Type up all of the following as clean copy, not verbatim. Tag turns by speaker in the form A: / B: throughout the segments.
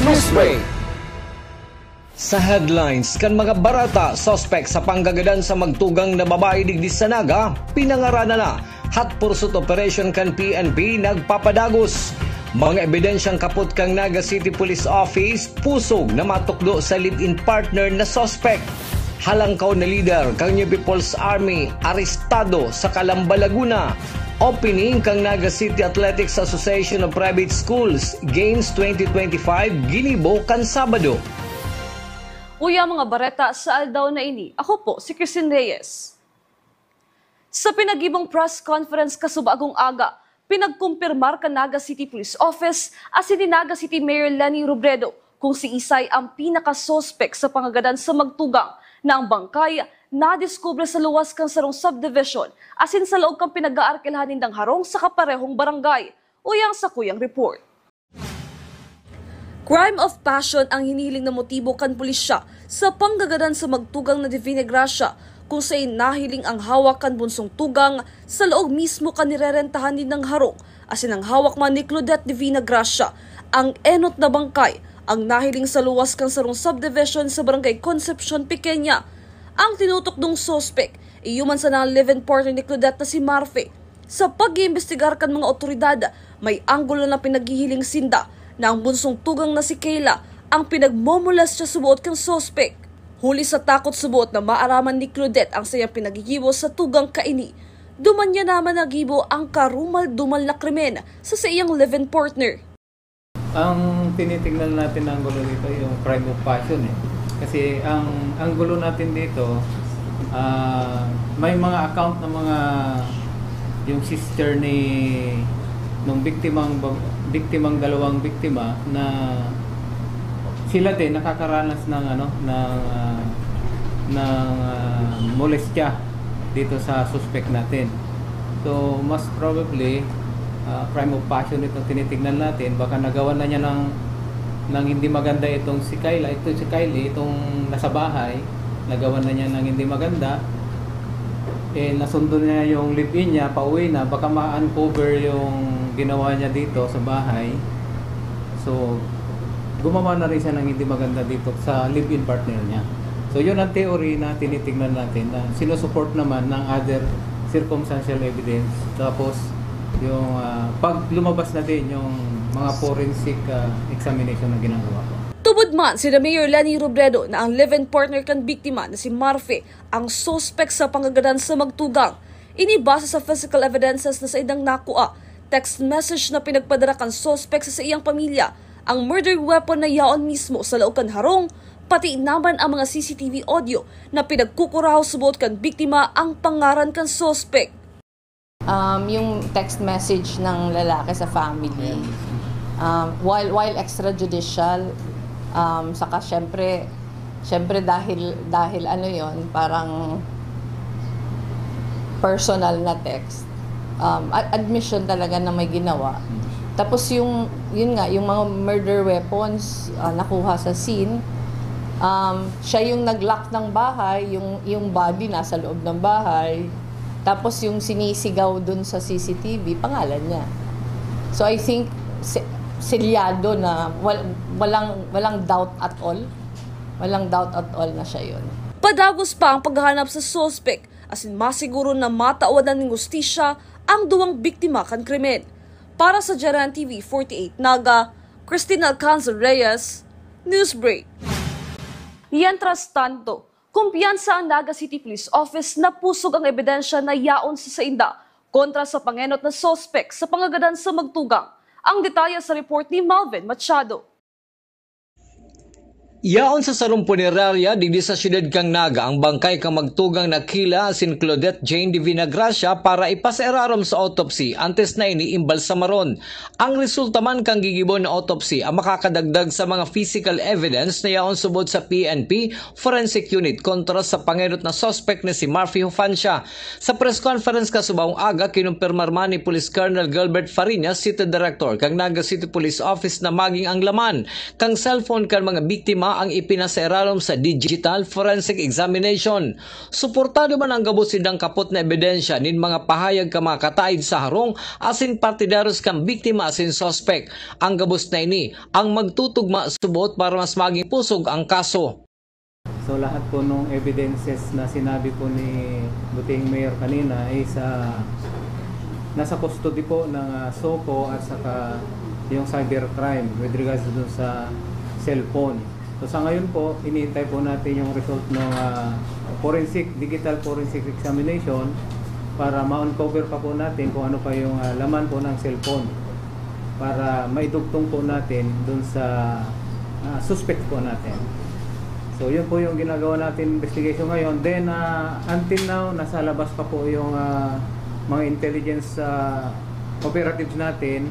A: Newsbreak. Sa headlines kan mga barata, suspect sa panggagadan sa magtugang na babae digdi sa Naga, pinangarana na. Hot pursuit operation kan PNP nagpapadagos. Mga ebidensyang kaput kang Naga City Police Office, pusog na matukdo sa live-in partner na suspect. Halangkaw na leader kang New People's Army, arestado sa Calamba, Laguna. Opening kang Naga City Athletics Association of Private Schools, Games 2025, ginibo kan Sabado.
B: Uya mga bareta sa aldaw na ini, ako po si Christine Reyes. Sa pinagibong press conference kasubagong aga, pinagkumpirmar ka Naga City Police Office as ni Naga City Mayor Leni Robredo kung si Isay ang pinaka-suspect sa pangagadan sa magtugang na ang bangkay nadiskubre sa luwas kang sarong subdivision asin sa loob kang pinag-aarkilahan nindang harong sa kaparehong barangay. Uyang sa kuyang report. Crime of passion ang hiniling na motibo kan pulisya sa panggagadan sa magtugang na Divina Gracia kung sa'y nahiling ang hawak kan bunsong tugang sa loob mismo kan nirerentahan din ng harong asin ang hawak man ni Claudette Divina Gracia. Ang enot na bangkay ang nahiling sa luwas kang sarong subdivision sa barangay Concepcion, Pequeña. Ang tinutok ng suspect, iyuman sa live-in partner ni Claudette na si Marfe. Sa pag-iimbestigar kan mga otoridad, may anggulo na pinaghihiling sinda na ang bunsong tugang na si Kayla ang pinagmomulas siya subuot kang suspect. Huli sa takot subuot na maaraman ni Claudette ang sayang pinagigibo sa tugang kaini. Duman niya naman nagibo ang karumal-dumal na krimen sa iyang live-in partner.
C: Ang tinitingnan natin na anggulo dito yung crime of passion Kasi ang gulo natin dito, may mga account ng mga yung sister ni nung biktimang dalawang biktima na sila din nakakaranas ng molestya dito sa suspect natin. So most probably crime of passion ito tinitingnan natin, baka nagawa na niya ng hindi maganda itong si Kylie, itong nasa bahay, nagawa na niya ng hindi maganda, nasundo niya yung live-in niya, pauwi na, baka ma-uncover yung ginawa niya dito sa bahay. So, gumawa na rin siya ng hindi maganda dito sa live-in partner niya. So, yun ang theory na tinitingnan natin na sinusupport naman ng other circumstantial evidence. Tapos, yung pag lumabas na din yung mga forensic examination na ginagawa ko.
B: Tubod man si Mayor Leni Robredo na ang live-in partner kan biktima na si Marfe ang suspect sa panggagadan sa magtugang. Inibasa sa physical evidences na sa idang nakuha, text message na pinagpadara kan suspect sa iyang pamilya, ang murder weapon na yaon mismo sa loob kan harong, pati naman ang mga CCTV audio na pinagkukuraw subuot kan biktima ang pangaran kan suspect.
D: Yung text message ng lalaki sa family, while extrajudicial, saka syempre dahil ano yon, parang personal na text, admission talaga na may ginawa. Tapos yun nga, yung mga murder weapons nakuha sa scene, siya yung nag-lock ng bahay, yung body nasa loob ng bahay. Tapos yung sinisigaw dun sa CCTV, pangalan niya. So I think selyado na walang doubt at all. Walang doubt at all na siya yun.
B: Padagos pa ang paghahanap sa suspect asin masiguro na mataawadan ng hustisya ang duwang biktima kan krimen. Para sa Jaran TV 48 Naga, Christina Alcanzo Reyes, Newsbreak. Mientras tanto, kumpiyansa ang Naga City Police Office na pusog ang ebidensya na yaon sa sainda kontra sa pangenot na suspect sa pangagadan sa magtugang. Ang detalye sa report ni Malvin Machado.
A: Yaon sa sarong punerarya digdi sa siyudad kang Naga ang bangkay kang magtugang na Kayla sin Claudette Jane Divina Gracia para ipaserarom sa autopsy antes na iniimbal sa maron. Ang resulta man kang gigibon na autopsy ang makakadagdag sa mga physical evidence na yaon subod sa PNP Forensic Unit kontra sa pangenot na suspect na si Marfe Hufancia. Sa press conference kasubawong aga kinumpirmar man ni Police Colonel Gilbert Fariñas, City Director kang Naga City Police Office na maging ang laman kang cellphone kan mga biktima na ang ipinasairalom sa digital forensic examination. Suportado man ang gabos sidang kapot na ebidensya nin mga pahayag ka mga kataid sa harong asin partidaros kang biktima asin suspect. Ang gabos na ini ang magtutugma subot para mas maging pusog ang kaso.
C: So lahat po nung evidences na sinabi po ni Butihing Mayor kanina ay nasa custody po ng SOCO at saka yung cybercrime with regards dun sa cellphone. So sa ngayon po, iniintay po natin yung result ng digital forensic examination para ma-uncover pa po natin kung ano pa yung laman po ng cellphone para maidugtong po natin dun sa suspect po natin. So yun po yung ginagawa natin investigation ngayon. Then until now, nasa labas pa po yung mga intelligence operatives natin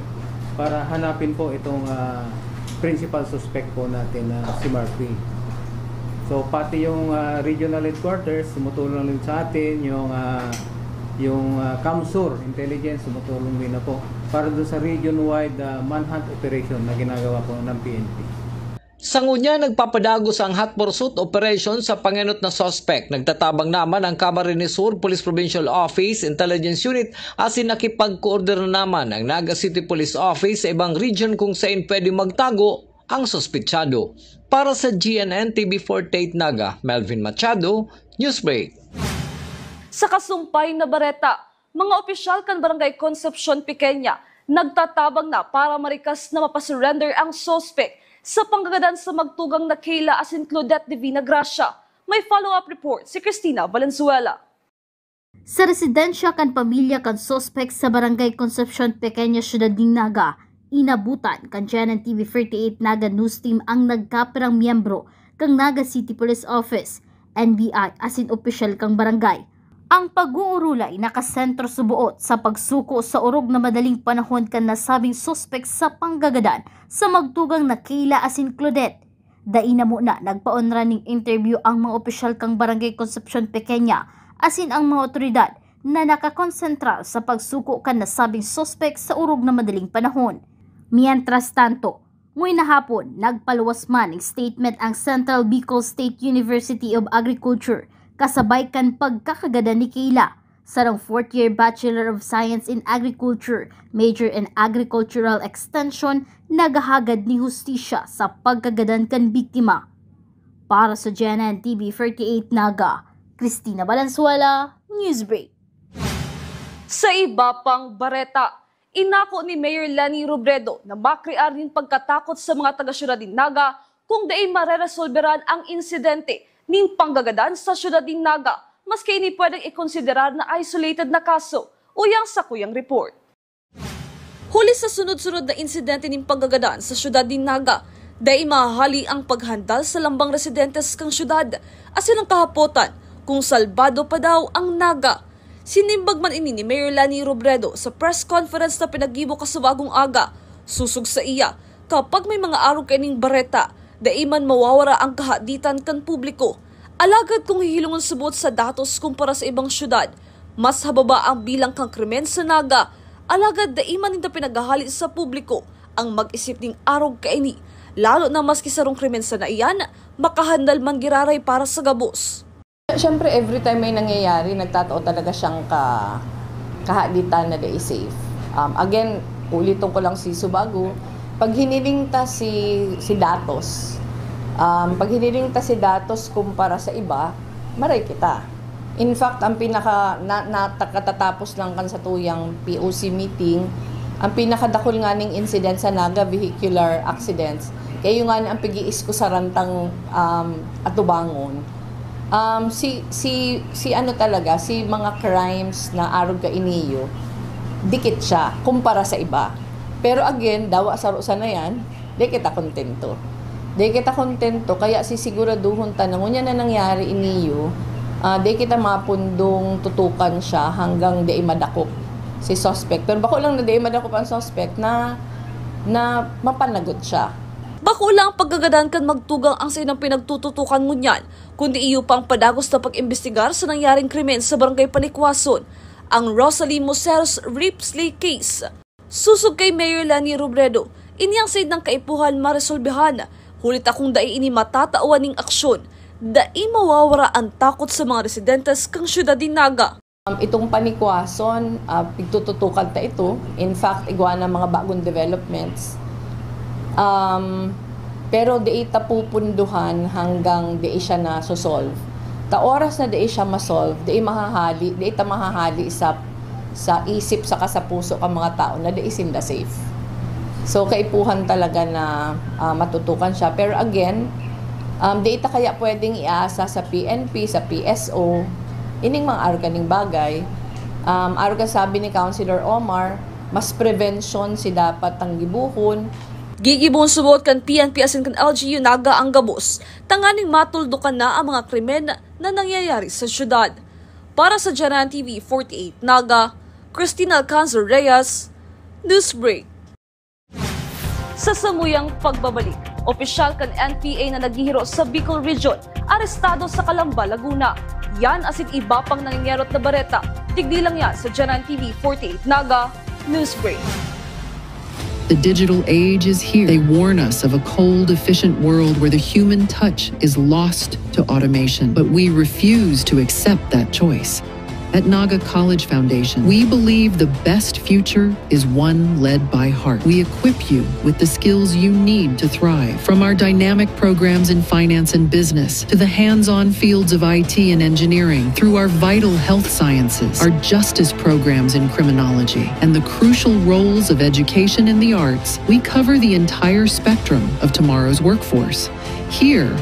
C: para hanapin po itong principal suspect po natin na si Murphy. So pati yung regional headquarters sumutulong din sa atin, yung CAMSUR intelligence sumutulong din na po para doon sa region-wide manhunt operation na ginagawa po ng PNP.
A: Sa ngunya, nagpapadagos ang hot pursuit operation sa pangenot na suspect. Nagtatabang naman ang Camarines Sur Police Provincial Office Intelligence Unit asin nakipag-coordinate naman ang Naga City Police Office sa ibang region kung saan pwede magtago ang suspitsado. Para sa GNN TV 48 Naga, Melvin Machado, Newsbreak.
B: Sa kasumpay na Bareta, mga opisyal kan Barangay Concepcion Pequeña nagtatabang na para marikas na mapasurrender ang suspect sa panggagadan sa magtugang na Kayla asin Claudette Divina Gracia. May follow-up report si Cristina Valenzuela.
E: Sa residensya kan pamilya kan suspect sa Barangay Concepcion Pequeña, Ciudad ng Naga, inabutan kan GNN TV 48 Naga News Team ang nagkapirang miyembro kang Naga City Police Office, NBI asin opisyal kang barangay. Ang pag-uurulay nakasentro subuot sa pagsuko sa urog na madaling panahon kan nasabing suspect sa panggagadan sa magtugang na Kayla asin Claudette. Daina mo na nagpa-on-running interview ang mga opisyal kang Barangay Concepcion Pequeña asin ang mga otoridad na nakakonsentral sa pagsuko kan nasabing suspect sa urog na madaling panahon. Mientras tanto, nguy na hapon nagpaluwas man ng statement ang Central Bicol State University of Agriculture kasabay kan pagkakagada ni Kayla, sarang 4th year Bachelor of Science in Agriculture, Major in Agricultural Extension, nagahagad ni hustisya sa pagkagadan kan biktima. Para sa GNN TV 48 Naga, Cristina Valenzuela, Newsbreak.
B: Sa iba pang Bareta, inako ni Mayor Lani Robredo na makrear din pagkatakot sa mga taga-syudad din Naga kung daay mareresolberan ang insidente ning panggagadan sa syudad din Naga, maski hindi pwedeng ikonsiderar na isolated na kaso, uyang sa kuyang report. Huli sa sunod-sunod na insidente ning panggagadan sa syudad din Naga, dahi mahali ang paghandal sa lambang residentes kang syudad, asin ang kahapotan kung salbado pa daw ang Naga. Sinimbag man ini ni Mayor Lani Robredo sa press conference na pinag-ibo kasabagong aga, susug sa iya, kapag may mga araw kaning Bareta, daiman mawawara ang kahaditan kan publiko. Alagad kung hihilungan subot sa datos kumpara sa ibang syudad, mas hababa ang bilang kang krimen sa Naga. Alagad daiman nito pinaghahali sa publiko ang mag-isip ning araw kaini, lalo na maski sarong krimen sa naiyan, makahandal man giraray para sa gabos.
D: Siyempre, every time may nangyayari, nagtatao talaga siyang kahaditan na day safe. Again, ulitin ko lang si Subago, pag hiniling ta si datos, kumpara sa iba, maray kita. In fact, ang katatapos lang kan sa tuyang POC meeting, ang pinakadakol nga ning incident sa Naga, vehicular accidents, kayo nga ang pag-iis ko sa rantang Atubangon. Si mga crimes na arog ka iniyo, dikit siya kumpara sa iba. Pero again, dawa sa na yan, di kita kontento. Kaya sisiguraduhon ta na ngunya na nangyari iniyo, di kita mapundong tutukan siya hanggang di madakop si suspect. Pero bako lang na di madakop ang suspect na mapanagot siya.
B: Bako lang paggagadan kan magtugang ang sinang pinagtututukan ngunyan, kundi iyo pang padagos na pag-imbestigar sa nangyaring krimen sa Barangay Panikwason, ang Rosalie Moseros Ripsley case. Susog kay Mayor Lani Robredo, inyang sayd ng kaipuhan maresolbehan, Hulit akong dai ini matatawan ning aksyon, dai mawawara ang takot sa mga residentes kang syudad din Naga.
D: Itong panikwason, pigtututukan ta ito. In fact, igwa na mga bagong developments. Pero di ita pupunduhan hanggang di siya na solve. Ta oras na di siya ma-solve, di ita mahahali sa isip sa puso ka mga tao na di isinda safe. So kaipuhan talaga na matutukan siya. Pero again, di ita kaya pwedeng iasa sa PNP, sa PSO, ining mga arganing bagay. Arga sabi ni Councilor Omar, mas prevention si dapat ang gibuhon.
B: Gigibon subot kan PNP asin kan LGU Naga ang gabos, tanganing matuldukan na ang mga krimen na nangyayari sa syudad. Para sa Janan TV 48 Naga, Cristina Alcanzar Reyes, Newsbreak. Sa samuyang pagbabalik, opisyal kan NPA na naghihiro sa Bicol Region, arestado sa Calamba, Laguna. Yan asin iba pang nangyayarot na bareta. Tigdi lang yan sa Janan TV 48 Naga, Newsbreak.
F: The digital age is here. They warn us of a cold, efficient world where the human touch is lost to automation. But we refuse to accept that choice. At Naga College Foundation, we believe the best future is one led by heart. We equip you with the skills you need to thrive. From our dynamic programs in finance and business, to the hands-on fields of IT and engineering, through our vital health sciences, our justice programs in criminology, and the crucial roles of education in the arts, we cover the entire spectrum of tomorrow's workforce. Here,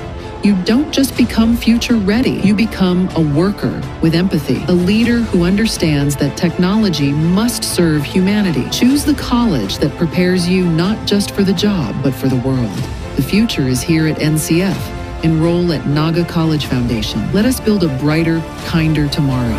F: you don't just become future ready, you become a worker with empathy, a leader who understands that technology must serve humanity. Choose the college that prepares you not just for the job, but for the world. The future is here at NCF. Enroll at Naga College Foundation. Let us build a brighter, kinder tomorrow.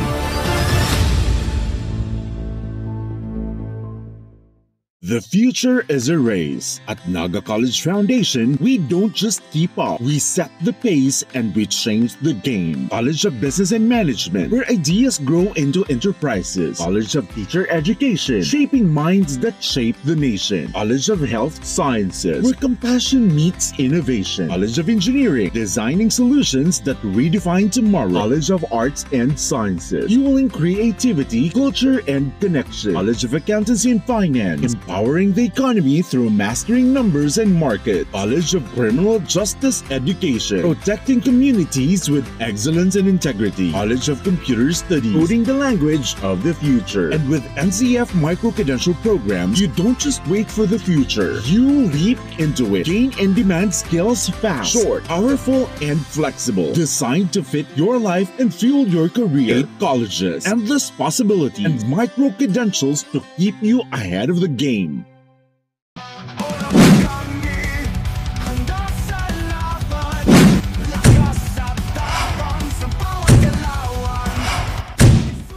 G: The future is a race. At Naga College Foundation, we don't just keep up, we set the pace and we change the game. College of Business and Management, where ideas grow into enterprises. College of Teacher Education, shaping minds that shape the nation. College of Health Sciences, where compassion meets innovation. College of Engineering, designing solutions that redefine tomorrow. College of Arts and Sciences, fueling creativity, culture, and connection. College of Accountancy and Finance, empowering the economy through mastering numbers and markets. College of Criminal Justice Education, protecting communities with excellence and integrity. College of Computer Studies, coding the language of the future. And with NCF micro-credential programs, you don't just wait for the future, you leap into it. Gain and demand skills fast, short, powerful, and flexible. Designed to fit your life and fuel your career. 8 colleges, endless possibilities, and micro-credentials to keep you ahead of the game.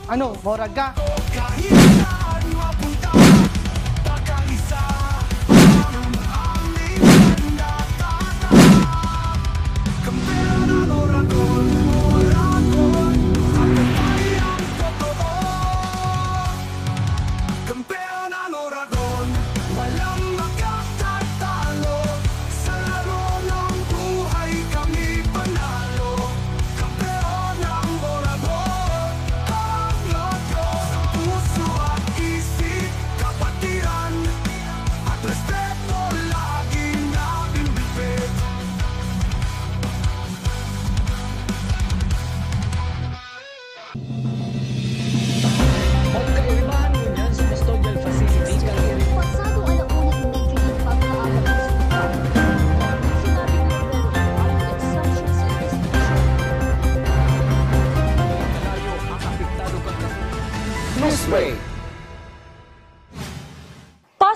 H: Ano, morag ka?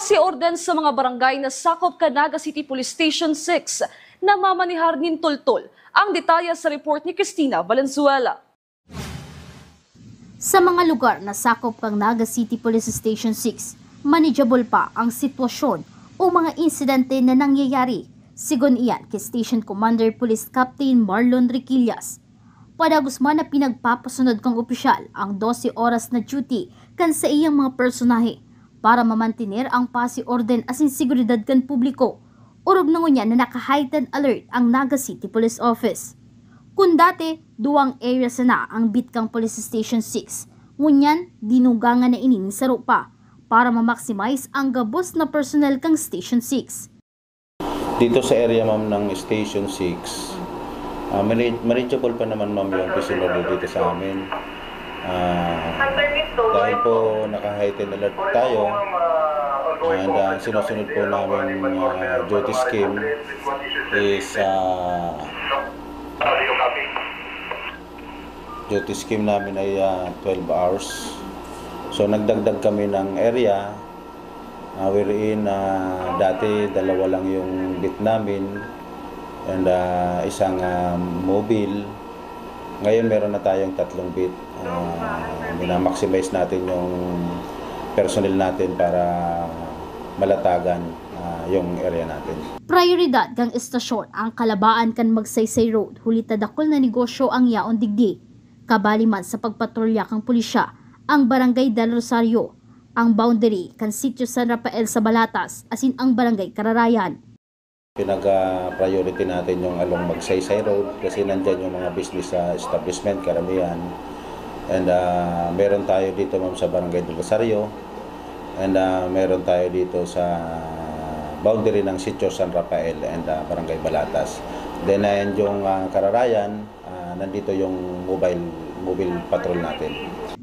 B: Pasiorden sa mga barangay na sakop ka Naga City Police Station 6 na mamanihar nin tultol. Ang detalye sa report ni Cristina Valenzuela.
E: Sa mga lugar na sakop kang Naga City Police Station 6, manageable pa ang sitwasyon o mga insidente na nangyayari. Sigon iyan kay Station Commander Police Captain Marlon Riquillas. Padagusman na pinagpapasunod kang opisyal ang 12 oras na duty kan sa iyang mga personahe para mamantener ang pasiorden asin seguridad kan publiko Urog na ngunya na naka-heightened alert ang Naga City Police Office. Kung dati, duwang area sana ang Bitkang Police Station 6, ngunyan dinugangan na ining sa rupa para ma-maximize ang gabos na personnel kang Station 6.
I: Dito sa area ma'am ng Station 6, manageable pa naman ma'am yung personal dito sa amin. Dahil po naka-heightened alert tayo, and sinusunod po namin duty scheme is duty scheme namin ay 12 hours. So nagdagdag kami ng area wherein dati dalawa lang yung bit namin and isang mobile. Ngayon meron na tayong 3 bit. Minamaximize natin yung personnel natin para malatagan yung area natin.
E: Prioridad kang istasyon ang kalabaan kan Magsaysay Road, hulita dakol na negosyo ang yaon digdi. Kabali man sa pagpatrolya kang pulisya, ang Barangay Del Rosario, ang boundary kan Sitio San Rafael sa Balatas, asin ang Barangay Kararayan.
I: Pinag-priority natin yung along Magsaysay Road kasi nandyan yung mga business establishment, karamihan. And meron tayo dito ma'am sa Barangay Del Rosario and meron tayo dito sa boundary ng Sitio San Rafael and Barangay Balatas. Then yung Kararayan, nandito yung mobile patrol natin.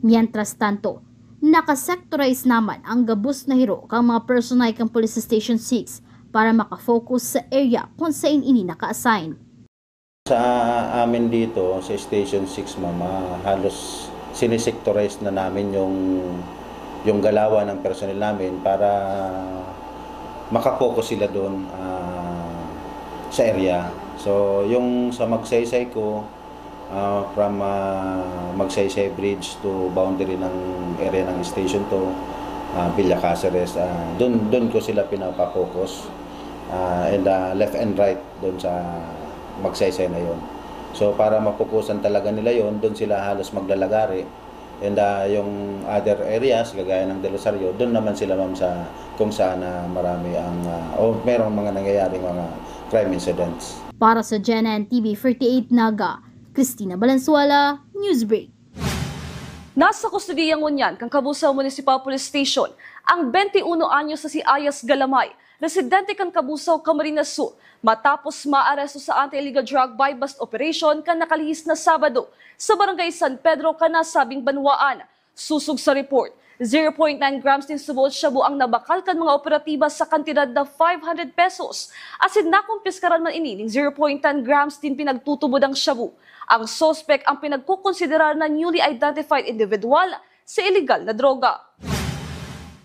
E: Mientras tanto, naka-sectorize naman ang gabos na hiro kang mga personay kang Police Station 6 para makafocus sa area kung saan ini naka-assign.
I: Sa amin dito, sa Station 6 mama, halos sinisectorize na namin yung galawan ng personnel namin para makafocus sila doon sa area. So yung sa Magsaysay ko, from Magsaysay Bridge to boundary ng area ng station to Villa Caceres, doon ko sila pinapafocus and left and right doon sa Magsaysay na yon. So para mapukusan talaga nila yon, doon sila halos maglalagari. And yung other areas, kagaya ng Del Rosario, doon naman sila ma'am sa kung saan marami ang merong mga nangyayaring mga crime incidents.
E: Para sa GNN TV 48 Naga, Cristina Balansuela, Newsbreak.
B: Nasa kustodiyang ngunyan kang Cabusao Municipal Police Station ang 21 anyos na si Ayas Galamay, residente kan Cabusao, Camarines Sur, matapos maaresto sa anti-illegal drug buy-bust operation kan nakalihis na Sabado sa Barangay San Pedro, kanasabing Banwaan. Susug sa report, 0.9 grams din subot shabu ang nabakal kan mga operatiba sa kantidad na 500 pesos. Asin nakumpiskaran man ini ng 0.10 grams din pinagtutubod ang shabu. Ang suspect ang pinagkukonsiderar na newly identified individual sa illegal na droga.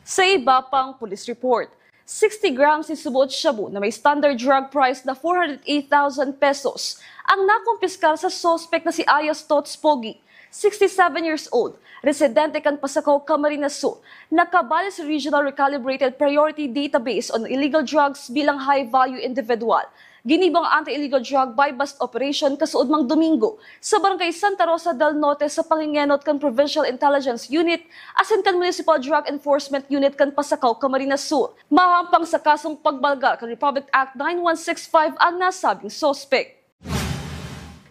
B: Sa iba pang police report, 60 grams ni subot shabu na may standard drug price na 408,000 pesos ang nakumpiskar sa suspect na si Ayas Tots Pogi, 67 years old, residente kan Pasacaw, Camarines Sur, nakabali sa Regional Recalibrated Priority Database on Illegal Drugs bilang high-value individual. Ginibang anti-illegal drug buy-bust operation kasuod mang Domingo sa Barangay Santa Rosa del Norte sa pangingenot kan Provincial Intelligence Unit asin kan Municipal Drug Enforcement Unit kan Pasacaw, Camarines Sur. Mahampang sa kasong pagbalga kan Republic Act 9165 ang nasabing suspect.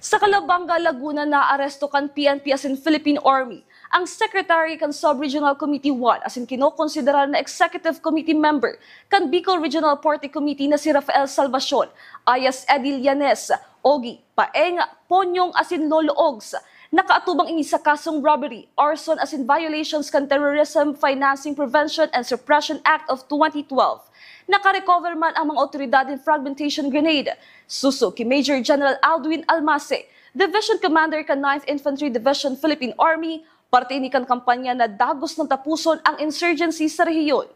B: Sa Calabanga, Laguna, naaresto kan PNP asin Philippine Army ang Secretary kan Sub-Regional Committee 1 asin kinokonsiderar na Executive Committee Member kan Bicol Regional Party Committee na si Rafael Salvacion, Ayas Edil Yanes, Ogi, Paenga, Ponyong asin Lolo Ogs. Nakaatubang ini sa kasong robbery, arson asin violations kan Terrorism Financing Prevention and Suppression Act of 2012. Nakarecover man ang mga otoridad in fragmentation grenade. Susog kay Major General Aldwin Almase, Division Commander kan 9th Infantry Division Philippine Army, parte ni kan kampanya na dagos ng tapuson ang insurgency sa rehiyon.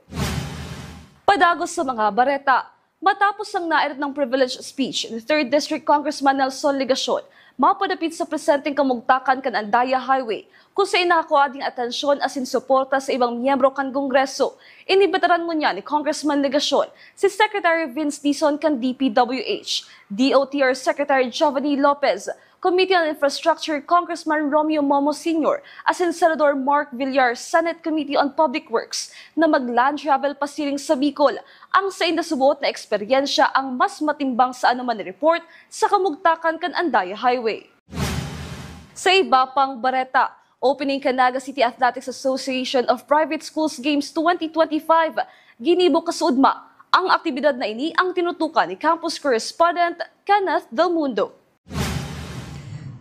B: Padagos sa mga bareta, matapos ang nairat ng privilege speech ni 3rd District Congressman Nelson Legacion, mapadapit sa presenteng kamugtakan kan Andaya Highway, kung sa inakakuha ding atensyon asin suporta sa ibang miyembro kan Kongreso. Inibitaran mo niya ni Congressman Legacion si Secretary Vince Dizon kan DPWH, DOTR Secretary Giovanni Lopez, Committee on Infrastructure Congressman Romeo Momo Sr. as in Senador Mark Villar, Senate Committee on Public Works na mag-land travel pasiling sa Bicol. Ang sa indasubot na eksperyensya ang mas matimbang sa anuman report sa kamugtakan kan Andaya Highway. Sa iba pang bareta, opening kan Naga City Athletics Association of Private Schools Games 2025, ginibo kasuudma. Ang aktibidad na ini ang tinutukan ni campus correspondent Kenneth Del Mundo.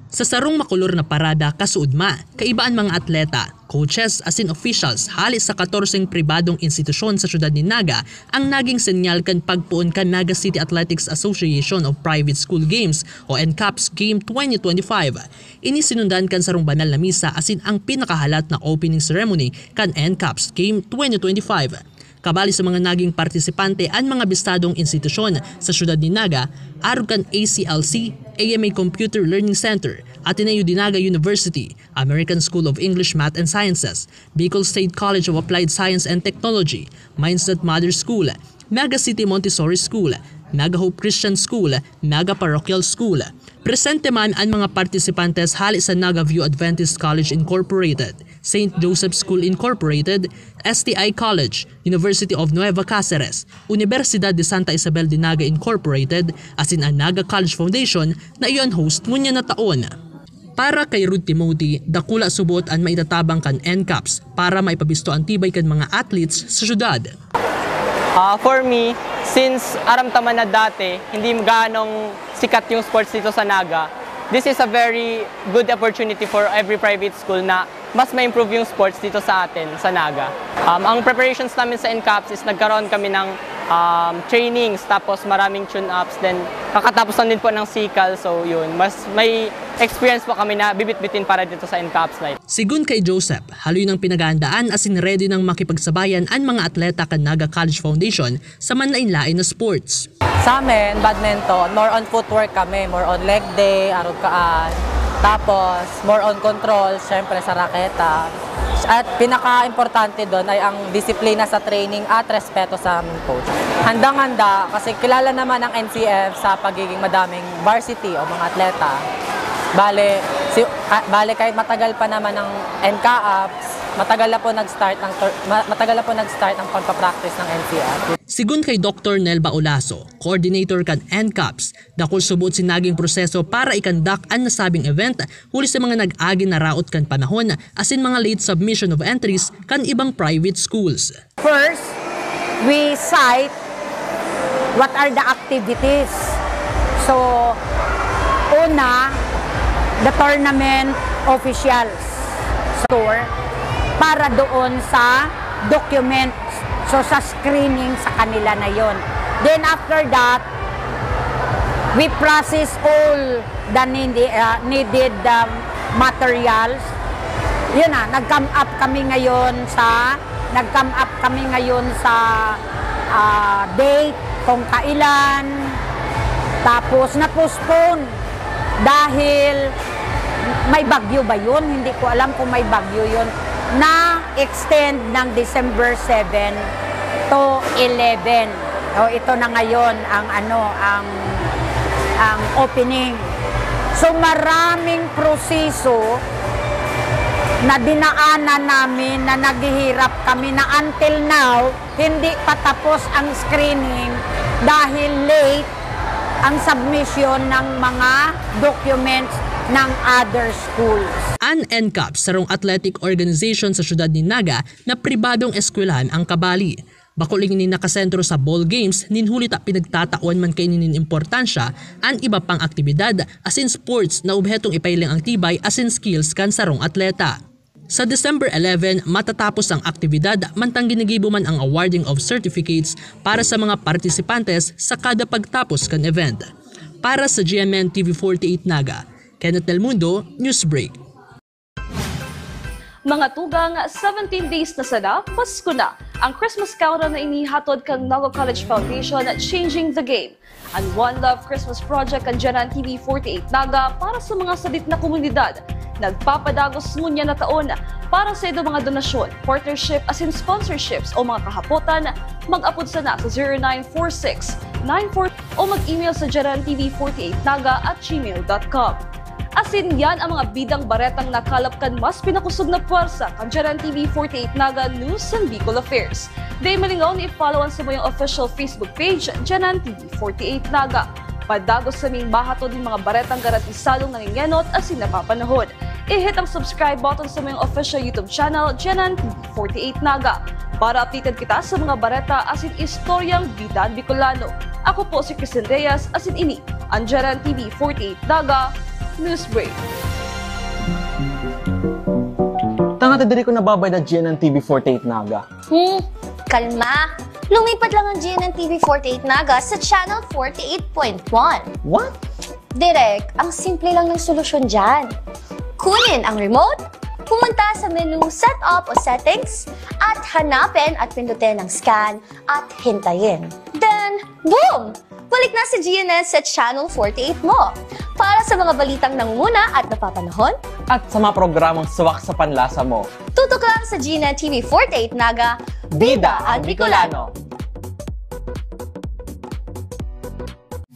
J: Sa sarong makulor na parada kasuudma, kaibaan mga atleta, coaches as in officials halis sa 14 pribadong institusyon sa syudad ni Naga ang naging senyal kan pagpuon kan Naga City Athletics Association of Private School Games o NCAPS Game 2025. Ini sinundan kan sarong banal na misa as in ang pinakahalat na opening ceremony kan NCAPS Game 2025. Kabali sa mga naging partisipante ang mga bistadong institusyon sa syudad ni Naga, arugan ACLC, AMA Computer Learning Center, Ateneo de Naga University, American School of English, Math and Sciences, Bicol State College of Applied Science and Technology, Mindset Mother School, Naga City Montessori School, Naga Hope Christian School, Naga Parochial School. Presente man ang mga partisipantes hali sa Naga View Adventist College Incorporated, St. Joseph School Incorporated, STI College, University of Nueva Cáceres, Universidad de Santa Isabel de Naga Incorporated, as in ang Naga College Foundation na iyon host ngunya na taon. Para kay Ruth Timothy, dakula subot ang maitatabang kan NCAPS para maipabisto ang tibay kan mga athletes sa syudad.
K: For me, since aramtaman na dati, hindi ganong sikat yung sports dito sa Naga, this is a very good opportunity for every private school na mas ma-improve yung sports dito sa atin, sa Naga. Ang preparations namin sa NCAPS is nagkaroon kami ng trainings, tapos maraming tune-ups, then kakatapos lang din po ng SICAL, so yun, mas may experience po kami na bibit-bitin para dito sa NCAPS Life.
J: Sigun kay Joseph, haloy ng pinagandaan as in ready ng makipagsabayan ang mga atleta kan Naga College Foundation sa manlain-lain na sports.
L: Sa amin, badminton, more on footwork kami, more on leg day, arog kaan, tapos more on control, syempre sa raketa. At pinaka-importante doon ay ang disiplina sa training at respeto sa aming coach. Handang-handa kasi kilala naman ang NCF sa pagiging madaming varsity o mga atleta. Bale kahit matagal pa naman ng NCAPS, matagal na po nag-start ng pagpa-practice ng NCF.
J: Sigun kay Dr. Nelba Olaso, coordinator kan NCAPS, dakol subot sinaging proseso para ikandak ang nasabing event huli sa mga nag-agi na raot kan panahon as in mga late submission of entries kan ibang private schools.
M: First, we cite what are the activities. So, una, the tournament officials store para doon sa documents. So sa screening sa kanila na yon. Then after that, we process all the needed materials. Yun na, nag-come up kami ngayon sa date kung kailan. Tapos na-postpone dahil may bagyo ba yun? Hindi ko alam kung may bagyo yun. Na-extend ng December 7 to 11. O ito na ngayon ang opening. So maraming proseso na dinaanan namin na naghihirap kami na until now hindi pa tapos ang screening dahil late ang submission ng mga documents ng other schools.
J: Ang NCAPS, sarong athletic organization sa syudad ni Naga na pribadong eskwelahan ang kabali. Bakuling ni nakasentro sa ball games, ninhulit at pinagtataon man kay ninin importansya ang iba pang aktibidad as in sports na obhetong ipailing ang tibay as in skills kan sarong atleta. Sa December 11, matatapos ang aktibidad mantang ginigibo man ang awarding of certificates para sa mga partisipantes sa kada pagtapos kan event. Para sa GMN TV48 Naga, Kenneth Del Mundo, Newsbreak.
B: Mga tugang 17 days na sana, Pasko na. Ang Christmas countdown na inihatod kang Naga College Foundation at Changing the Game. Ang One Love Christmas Project ang GMN TV48 Naga para sa mga sadit na komunidad. Nagpapadagos ngunya na taon para sa ito mga donasyon, partnership as in sponsorships o mga kahapotan, mag-apod sana sa 0946-94 o mag-email sa GMN TV48Naga@gmail.com. Asin yan ang mga bidang baretang nakalap kan mas pinakusog na puwersa kan Janan TV 48 Naga News and Bicol Affairs. Day malingaw ni i-followan sa mayong official Facebook page, Janan TV 48 Naga. Padagos sa ming bahato din mga baretang garatisalong nangingenot asin napapanahon. I-hit ang subscribe button sa mayong official YouTube channel, Janan TV 48 Naga. Para updated kita sa mga bareta asin istoryang bidang Bicolano. Ako po si Cristin Reyes, asin ini, ang Janan TV 48 Naga News Break.
N: Tanga diri ko nababay na Janan TV 48 Naga.
O: Kalma! Lumipat lang ang GNN TV 48 Naga sa channel 48.1.
N: What?
O: Direk, ang simple lang ng solusyon dyan. Kunin ang remote, pumunta sa menu Setup o Settings, at hanapin at pindutin ang scan at hintayin. Then, boom! Balik na si GNN sa channel 48 mo. Para sa mga balitang nangunguna at napapanahon,
N: at sa mga programang suwak sa panlasa mo,
O: tutok lang sa GNN TV 48 Naga, Bida ang Bicolano.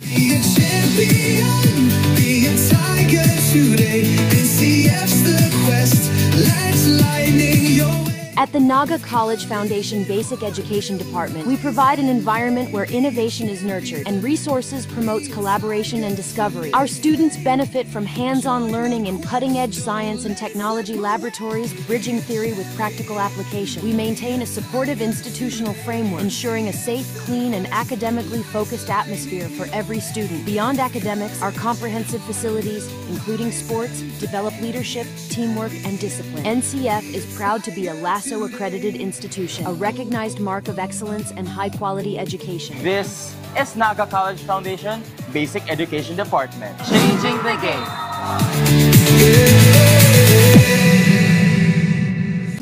P: Be a champion, be a tiger today. NCF's the quest, let's lightning your way.
Q: At the Naga College Foundation Basic Education Department, we provide an environment where innovation is nurtured and resources promotes collaboration and discovery. Our students benefit from hands-on learning in cutting-edge science and technology laboratories, bridging theory with practical application. We maintain a supportive institutional framework, ensuring a safe, clean, and academically focused atmosphere for every student. Beyond academics, our comprehensive facilities, including sports, develop leadership, teamwork, and discipline. NCF is proud to be a LASO accredited institution, a recognized mark of excellence and high-quality education.
N: this is Naga College Foundation Basic Education Department. Changing the game.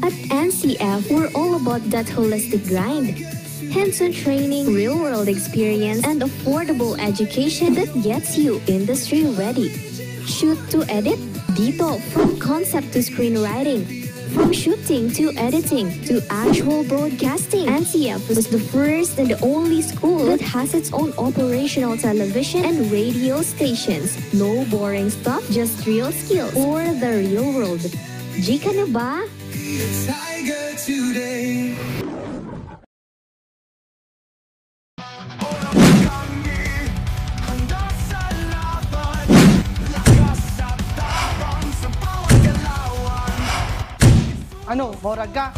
R: At NCF, we're all about that holistic grind. Hands-on training, real-world experience, and affordable education that gets you industry ready. Shoot to edit? Dito, from concept to screenwriting. From shooting to editing to actual broadcasting, NCF was the first and the only school that has its own operational television and radio stations. No boring stuff, just real skills for the real world. Jika na ba?
P: Be a tiger today.
H: Ano, Moraga?